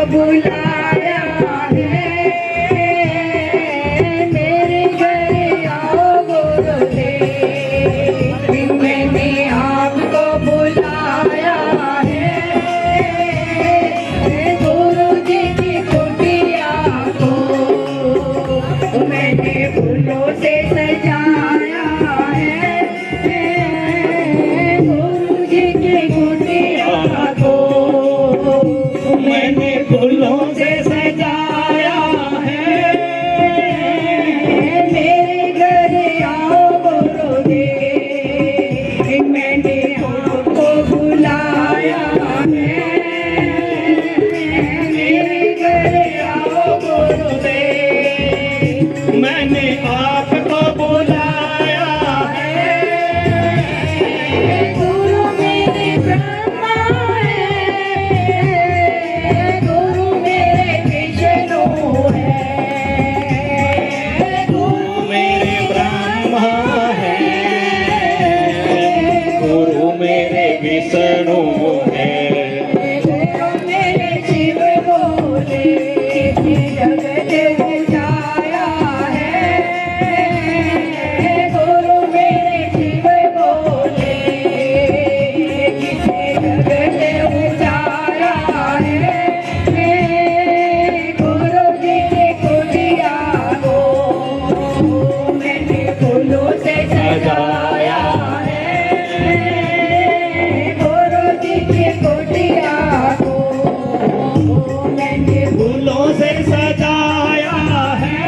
बुलाया है, मेरे घर आओ गुरुदेव। मैंने आपको बुलाया है, गुरु जी की कुटिया को मैंने फूलों से सजाया है, गुरु जी की कुटिया को मैंने फूलों से सजाया है, मेरे घर आओ गुरुदेव। मैंने आपको बुलाया है, मेरे घर आओ गुरुदेव। मैंने आपको बुलाया है, गुरु मेरे ब्रह्मा है, गुरु मेरे विष्णु है, गुरु मेरे ब्रह्मा है, गुरु मेरे विष्णु है, गुरु मेरे शिव बोले जगत उजाया है, गुरु मेरे शिव बोले जगत उजाया है, गुरु जी की कुटिया को मैंने फूलों से सजाया है, गुरु जी की कुटिया को मैंने फूलों से सजाया है,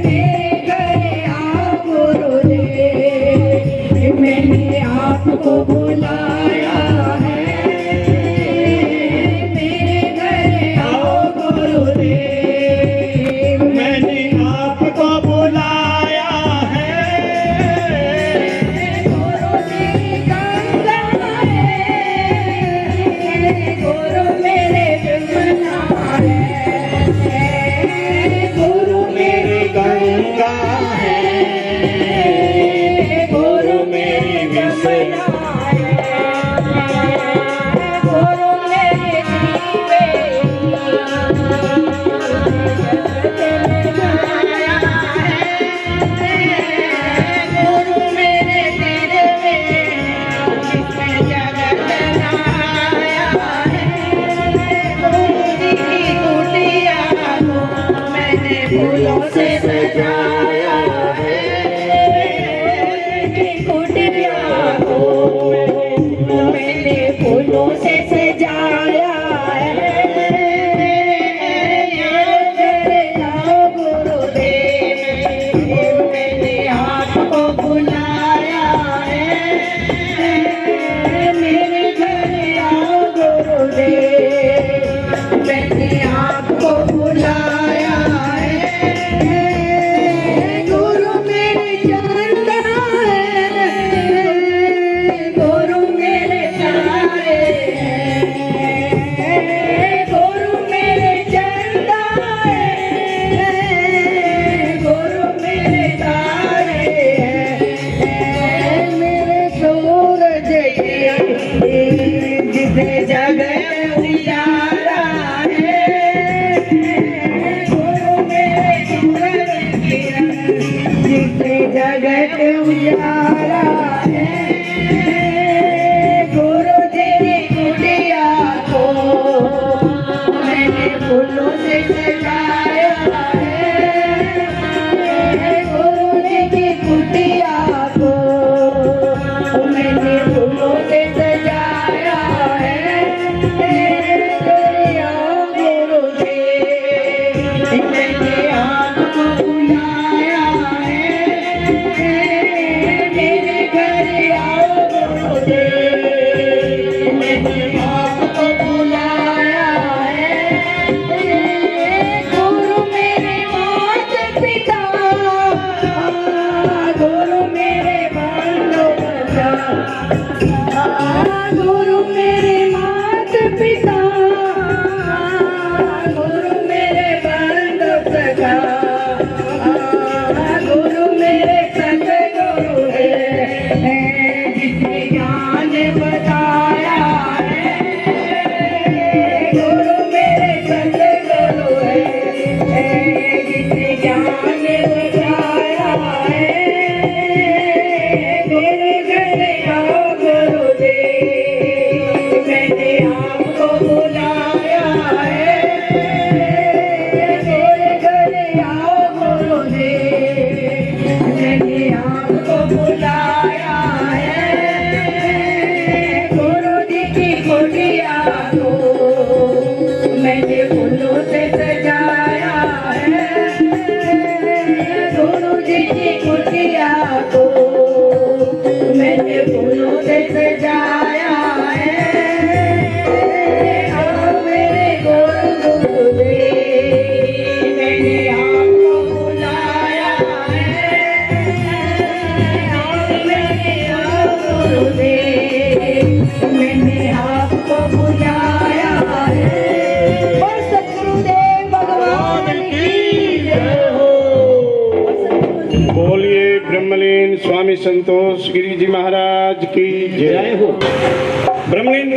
मेरे घर आओ गुरुदेव। मैंने आपको बुलाया है, मेरे घर आओ गुरुदेव। मैंने आपको बुलाया है, गुरु जी गंगा है, गुरु मेरे विमला है, गुरु मेरी गंगा है, गुरु मेरी विमला है, गुरु मेरे जीवे गुरु मेरे दिल में जगत बनाया है, गुरु जी की कुटिया को मैंने फूलों से सजाया है, की कुटिया को मैंने फूलों से सजाया है, आओ गुरुदेव। मैंने आपको बुलाया है, मेरे घर आओ गुरुदेव। मैंने आपको बुलाया है, गुरु मेरे चंदा है, गुरु मेरे तारे हैं, गुरु मेरे चंदा है, गुरु मेरे तारे हैं, मेरे सूरज जिसे जगह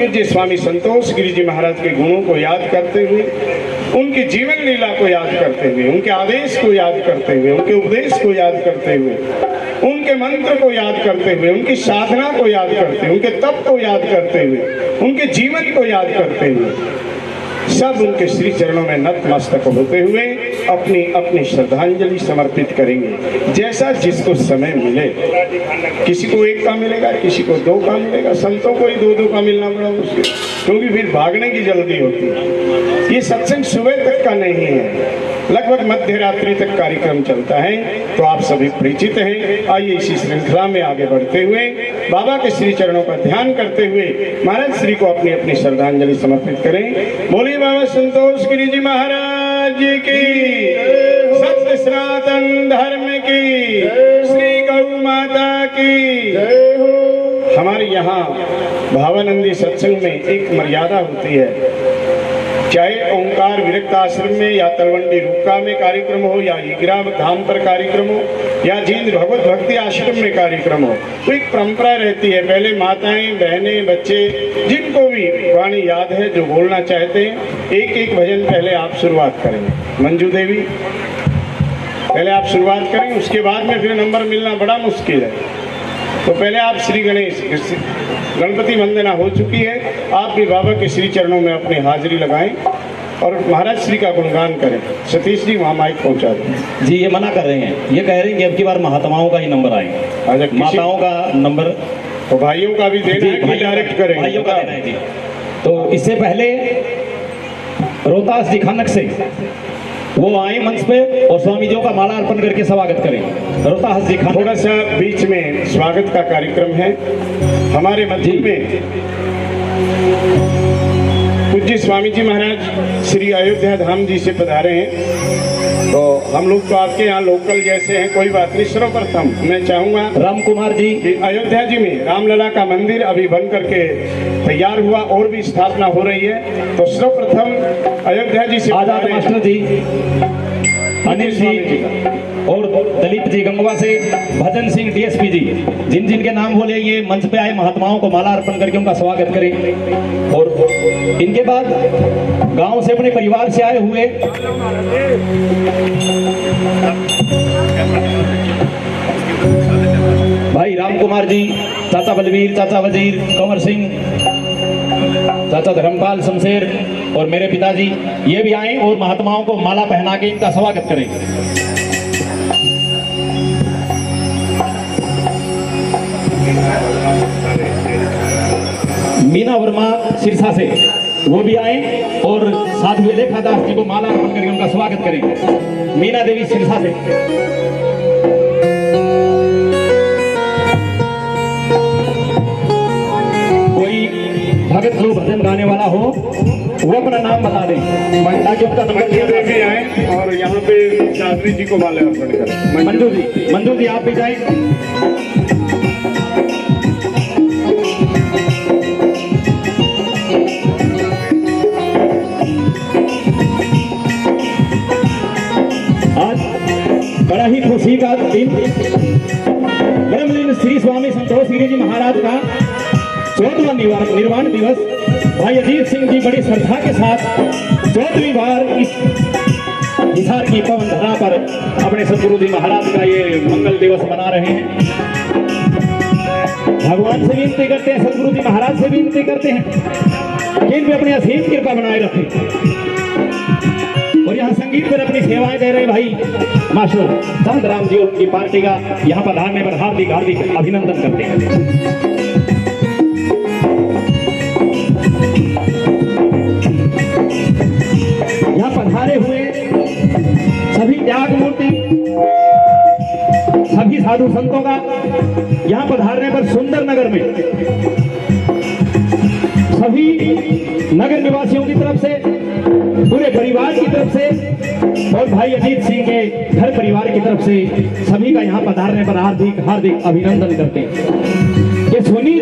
पूज्य स्वामी संतोष गिरि जी महाराज के गुणों को याद करते हुए, उनकी जीवन लीला को याद करते हुए, उनके आदेश को याद करते हुए, उनके उपदेश को याद करते हुए, उनके मंत्र को याद करते हुए, उनकी साधना को याद करते हुए, उनके तप को याद करते हुए, उनके जीवन को याद करते हुए, सब उनके श्री चरणों में नतमस्तक होते हुए अपनी अपनी श्रद्धांजलि समर्पित करेंगे। जैसा जिसको समय मिले, किसी को एक का मिलेगा, किसी को दो का मिलेगा, संतों को ही दो दो का मिलना बड़ा मुश्किल, क्योंकि फिर भागने की जल्दी होती है। ये सत्संग सुबह तक का नहीं है, लगभग मध्य रात्रि तक कार्यक्रम चलता है, तो आप सभी परिचित हैं। आइए इसी श्रृंखला में आगे बढ़ते हुए बाबा के श्री चरणों का ध्यान करते हुए महाराज श्री को अपनी अपनी श्रद्धांजलि समर्पित करें। बोलिए बाबा संतोष गिरि जी महाराज जी की, सत्य सनातन धर्म की, श्री गौ माता की। हमारे यहाँ भावानंदी सत्संग में एक मर्यादा होती है, चाहे ओंकार विरक्त आश्रम में या तलवंडी रुक्का में कार्यक्रम हो, या ईगरा धाम पर कार्यक्रम हो, या जिंद भगवत भक्ति आश्रम में कार्यक्रम हो, तो एक परंपरा रहती है। पहले माताएं, बहनें, बच्चे, जिनको भी वाणी याद है, जो बोलना चाहते हैं, एक एक भजन पहले आप शुरुआत करेंगे। मंजू देवी, पहले आप शुरुआत करें, उसके बाद में फिर नंबर मिलना बड़ा मुश्किल है। तो पहले आप श्री गणेश, गणपति वंदना हो चुकी है, आप भी बाबा के श्री चरणों में अपनी हाजिरी लगाएं और महाराज श्री का गुणगान करें। सतीश जी वहाँ माइक पहुँचा दें। जी ये मना कर रहे हैं, ये कह रहे हैं कि अब की बार महात्माओं का ही नंबर आएगा, माताओं का नंबर तो भाइयों का भी देना है कि डायरेक्ट करें? भाइयों का देना है जी। तो इससे पहले रोहतास जी खानक से वो आए मंच पे और स्वामी जी का माला अर्पण करके स्वागत करें। रोहतास जी खानक। थोड़ा सा बीच में स्वागत का कार्यक्रम है। हमारे मध्य में पूज्य स्वामी जी महाराज श्री अयोध्या धाम जी से पधारे हैं, तो हम लोग तो आपके यहाँ लोकल जैसे हैं, कोई बात नहीं। सर्वप्रथम मैं चाहूँगा राम कुमार जी कि अयोध्या जी में रामलला का मंदिर अभी बन करके तैयार हुआ और भी स्थापना हो रही है, तो सर्वप्रथम अयोध्या जी से आजाद मास्टर जी, अनिल जी और दलीप जी गंगवा से, भजन सिंह डीएसपी जी, जिन जिन के नाम बोले ये मंच पे आए महात्माओं को माला अर्पण करके उनका स्वागत करें। और इनके बाद गांव से अपने परिवार से आए हुए भाई राम कुमार जी, चाचा बलवीर, चाचा वजीर, कंवर सिंह, चाचा धर्मपाल शमशेर और मेरे पिताजी, ये भी आए और महात्माओं को माला पहना के इनका स्वागत करें। मीना वर्मा सिरसा से वो भी आए और साधु लेखा दास जी को माला अर्पण करके उनका स्वागत करें। मीना देवी सिरसा से। कोई भगत जो भजन गाने वाला हो वो अपना नाम बता दें ताकि उनका नंबर भी आए और यहाँ पे चौधरी जी को माला अर्पण करें। मंजू जी आप भी जाए। बड़ा ही खुशी का दिन, ब्रह्मलीन श्री स्वामी संतोष गिरि जी महाराज का 14वां निर्वाण दिवस भाई अजीत सिंह जी बड़ी श्रद्धा के साथ 14वीं बार इस हिसार की पवन धरा पर अपने सदगुरु जी महाराज का ये मंगल दिवस मना रहे हैं। भगवान से विनती करते हैं, सदगुरु जी महाराज से विनती करते हैं कि इन पे अपनी असीम कृपा बनाए रखें। और यहाँ संगीत पर अपनी सेवाएं दे रहे भाई मास्टर चंद राम जी और उनकी पार्टी का यहाँ पधारने पर हार्दिक हार्दिक अभिनंदन करते हैं। यहाँ पधारे हुए सभी त्याग मूर्ति, सभी साधु संतों का यहाँ पधारने पर सुंदर नगर में सभी नगर निवासियों की तरफ से, पूरे परिवार की तरफ से और भाई अजीत सिंह के घर परिवार की तरफ से सभी का यहाँ पधारने पर हार्दिक हार्दिक अभिनंदन करते हैं। ये सुनी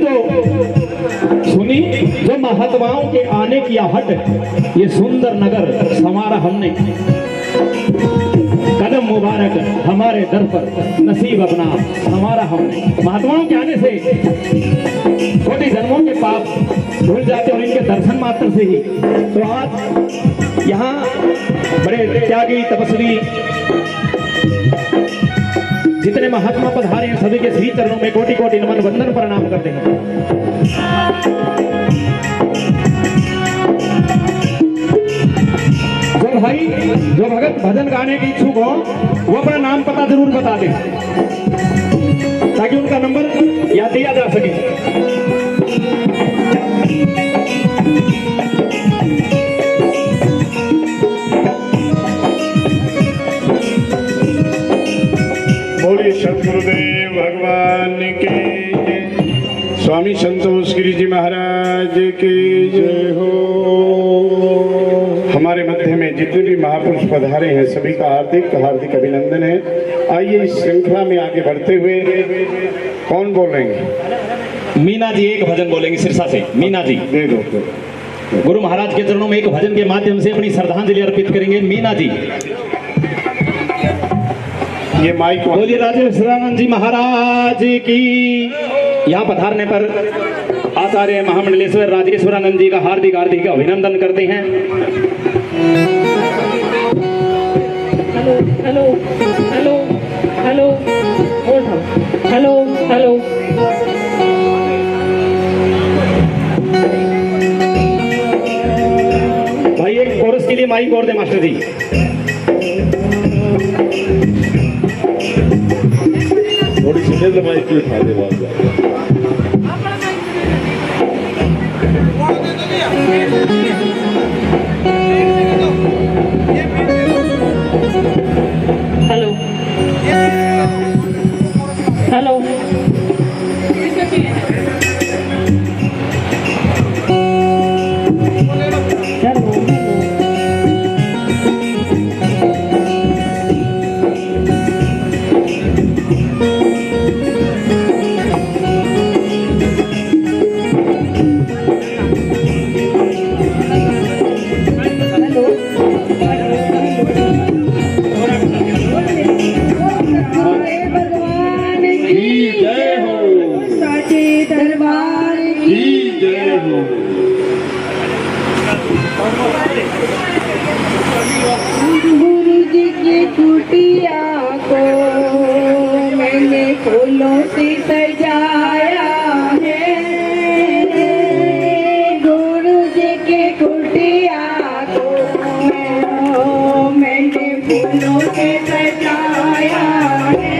जो महात्माओं के आने की आहट, ये सुंदर नगर संवारा हमने, कदम मुबारक हमारे दर पर नसीब अपना हमारा हम। महात्माओं के आने से छोटे जन्मों के पाप धुल जाते और इनके दर्शन मात्र से ही। तो आज यहाँ बड़े त्यागी तपस्वी जितने महात्मा पधारे हैं सभी के श्री चरणों में कोटि कोटि नमन वंदन प्रणाम करते हैं। जो भाई जो भगत भजन गाने के इच्छुक हो वो अपना नाम पता जरूर बता दें ताकि उनका नंबर याद दिया जा सके। बोलिए सतगुरुदेव भगवान की जय। स्वामी संतोष गिरी जी महाराज की जय हो। हमारे मध्य में जितने भी महापुरुष पधारे हैं सभी का हार्दिक हार्दिक अभिनंदन है। आइए इस श्रृंखला में आगे बढ़ते हुए कौन बोलेंगे? मीना जी एक भजन बोलेंगे सिरसा से। मीना जी दे दो। गुरु महाराज के चरणों में एक भजन के माध्यम से अपनी श्रद्धांजलि अर्पित करेंगे। मीना जी ये माइक बोलिए राजेश्वरानंद जी महाराज की। यहाँ पधारने पर आचार्य महामंडलेश्वर राजेश्वरानंद जी का हार्दिक हार्दिक अभिनंदन करते हैं। Hello hello hello hello hello hello भाई एक कोरस के लिए माइक और दे मास्टर जी। थोड़ी सी माइक भी उठा दे बात। हेलो हेलो गुरु जी की कुटिया को मैंने फूलों से सजाया है। गुरु जी की कुटिया को मैंने फूलों से सजाया है।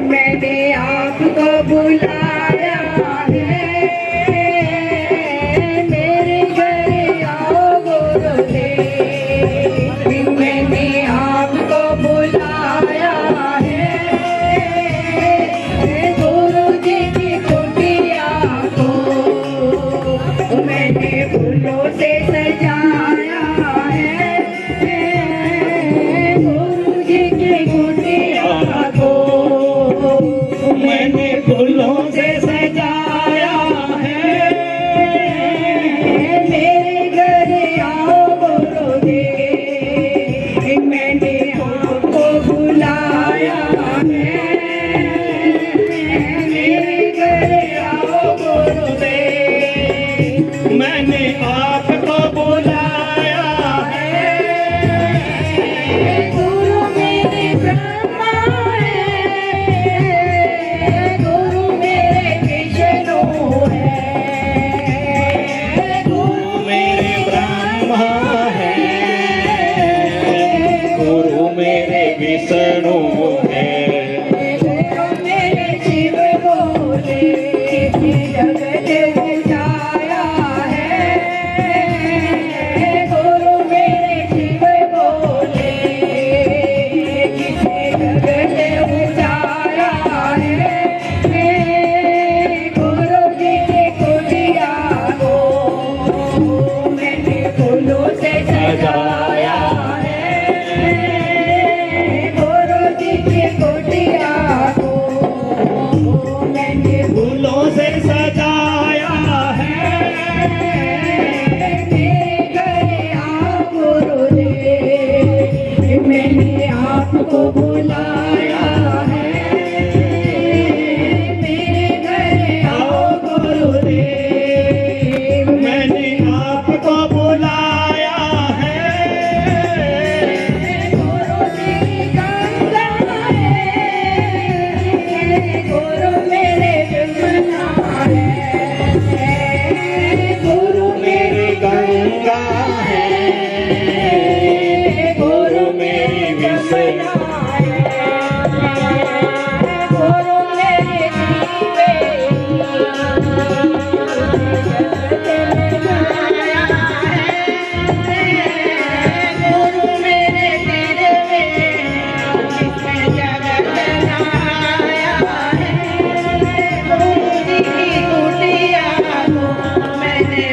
मैंने आपको बुलाया फूलों से सजाया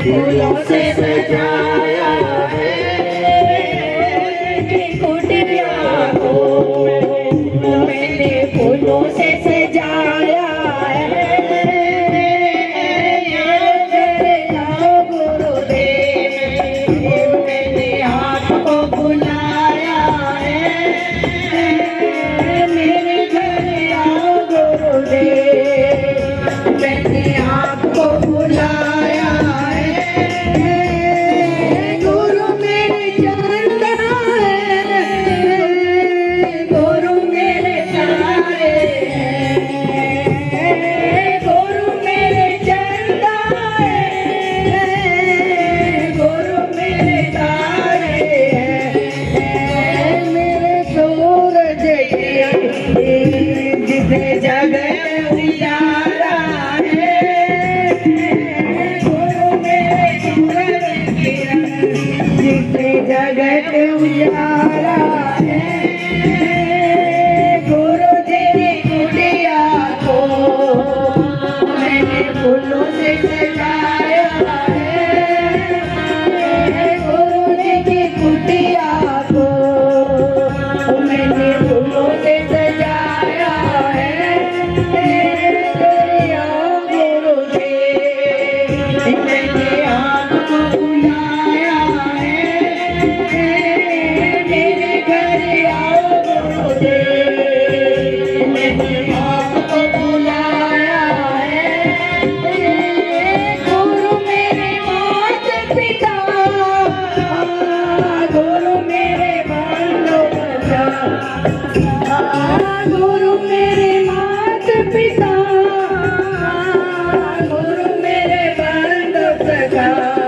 फूलों से सजाया है कुटिया को मैंने फूलों से सजाया है गुरुदेव मैंने आपको बुलाया है मेरे घर आओ गुरुदेव मैंने आपको बुलाया है गुरु मेरे जानता है गुरु मेरे सारे गुरु मेरे जानता है गुरु मेरे सारे मेरे सूरज जिसे जगह उजाला है गुरु मेरे सूरज जिसे जगत उजाला है गुरु जी की कुटिया को मैंने फूलों से सजाया है गुरु जी की कुटिया को मैंने फूलों से सजाया है गुरुदेव मैंने आपको बुलाया है मेरे घर आओ गुरुदेव मैंने आपको बुलाया है गुरु मेरे माता पिता गुरु मेरे बांधो बचा गुरु मेरे माता पिता गुरु मेरे बांधो सखा